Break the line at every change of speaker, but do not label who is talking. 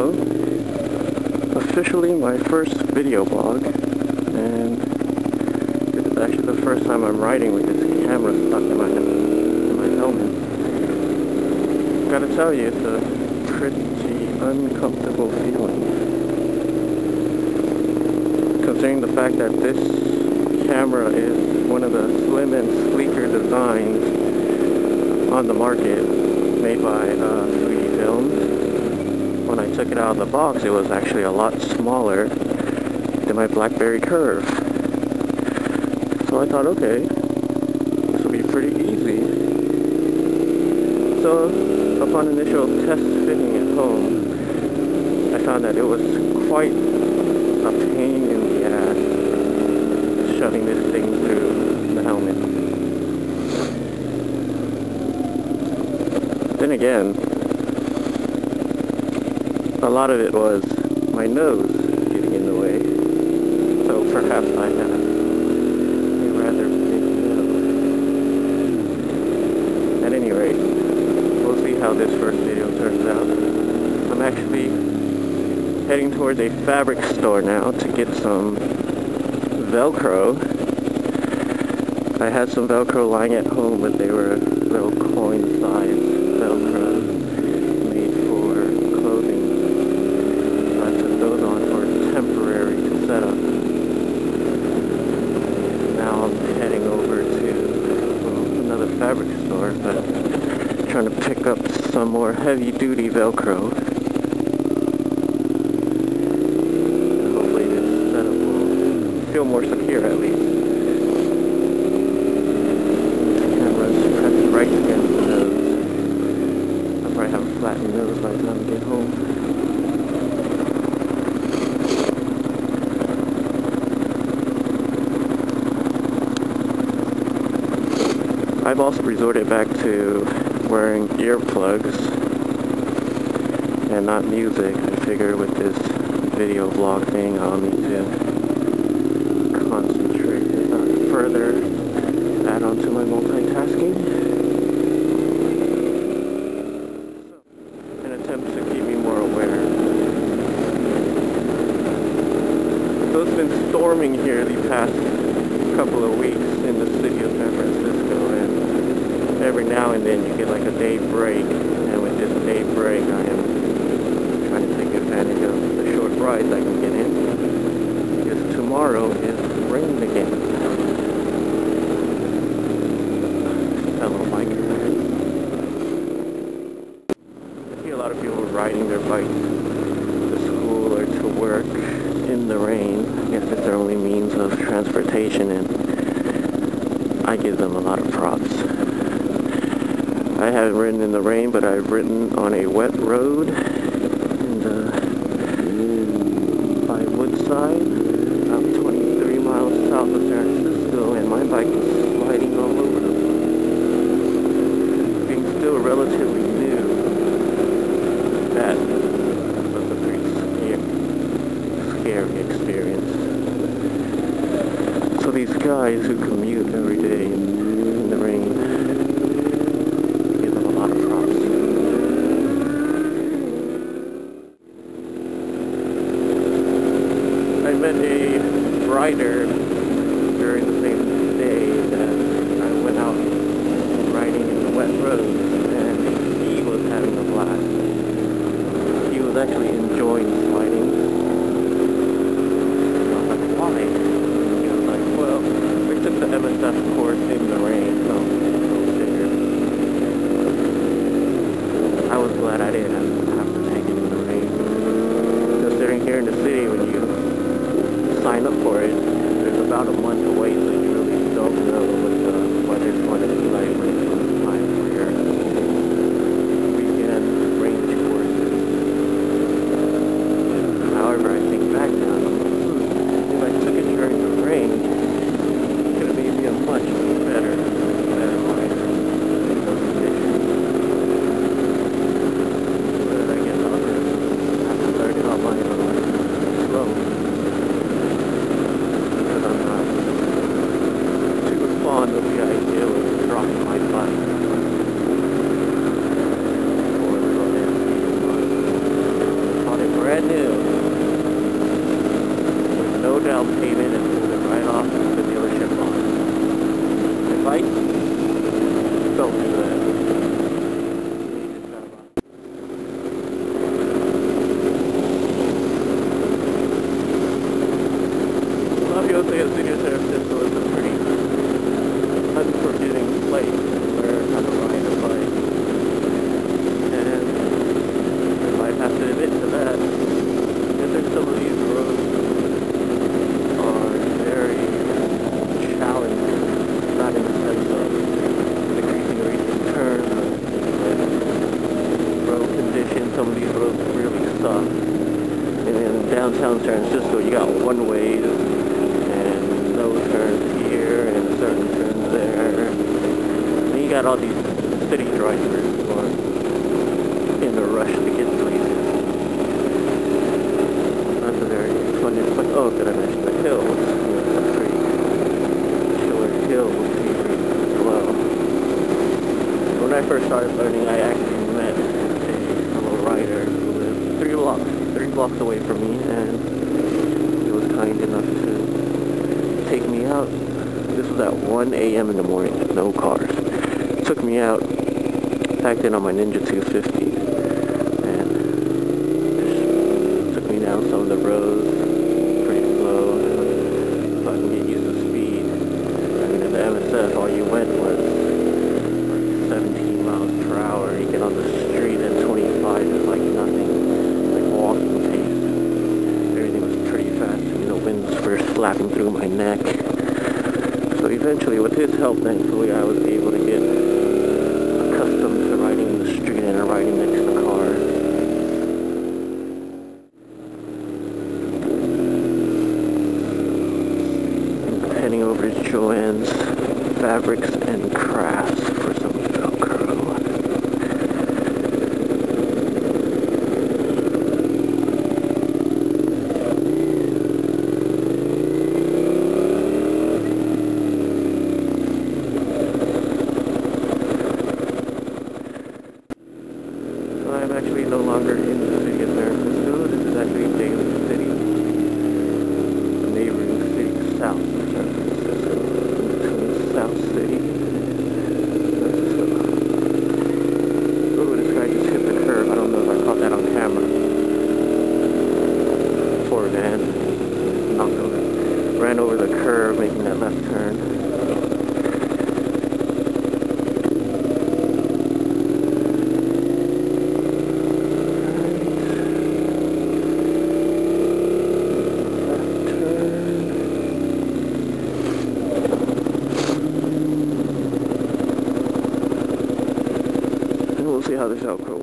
So, officially my first video blog, and this is actually the first time I'm riding with this camera stuck in my helmet. Gotta tell you, it's a pretty uncomfortable feeling. Considering the fact that this camera is one of the slim and sleeker designs on the market, made by 3D Films. When I took it out of the box, it was actually a lot smaller than my BlackBerry Curve. So I thought, okay, this will be pretty easy. So upon initial test fitting at home, I found that it was quite a pain in the ass shoving this thing through the helmet. Then again, a lot of it was my nose getting in the way, so perhaps I have a rather big nose. At any rate, we'll see how this first video turns out. I'm actually heading towards a fabric store now to get some Velcro. I had some Velcro lying at home, but they were little coin-sized Velcro made for clothing. So I took those on for a temporary setup. Now I'm heading over to another fabric store, but trying to pick up some more heavy-duty Velcro. Feel more secure at least. The camera's pressed right against the nose. I'll probably have a flattened nose by the time I get home. I've also resorted back to wearing earplugs and not music. I figure with this video vlog thing I'll need to concentrate further, add on to my multitasking. An attempt to keep me more aware. So it's been storming here the past couple of weeks in the city of San Francisco, and every now and then you get like a day break, and with this day break I am trying to take advantage of the short rides I can get in, because tomorrow is rain again. Hello, Mike. I see a lot of people riding their bikes to school or to work in the rain. I guess it's their only means of transportation, and I give them a lot of props. I haven't ridden in the rain, but I've ridden on a wet road by Woodside, about 23 miles south of San Francisco, and my bike was sliding all over the place. Being still relatively new, that was a pretty scary experience. So these guys who commute every day in the rain, give them a lot of props. I met a rider during the same day that I went out riding in the wet roads, and he was having a blast. He was actually enjoying sliding. I was like, why? He was like, well, we took the MSF course in the rain, so go figure. I was glad I didn't have to take it in the rain. Considering here in the city, when you sign up for it, there's about a month away, so you really don't know what the weather's going to be like when it comes time for your weekend range courses. However, I think back now, if I took it during the rain, it could have made me a much better rider in those conditions. in downtown San Francisco, you got one ways and no turns here and certain turns there. And you got all these city drivers who are in a rush to get places. That's a very funny place. Oh, did I mention the hills? That's pretty killer hills here as well. When I first started learning, I actually met a fellow rider who lived three blocks away from me, and he was kind enough to take me out. This was at 1 a.m. in the morning, no cars. Took me out, packed in on my Ninja 250, and just took me down some of the roads, pretty slow, so I can get used to speed. I mean, at the MSF, all you went was 17 miles per hour. You get on the street and 25 is like nothing, like walking pace. Everything was pretty fast. You know, winds were slapping through my neck. So eventually, with his help, thankfully, I was able to get accustomed to riding in the street and riding next to cars. I'm heading over to Joanne's Fabrics and Crafts for some Velcro. I'm actually no longer in the city of San Francisco. This is actually Daly City, the neighboring city south of San Francisco, between South City and San Francisco. Ooh, this guy just hit the curb. I don't know if I caught that on camera. Poor man. Knocked over, ran over the curb, making that left turn. We'll see how this Velcro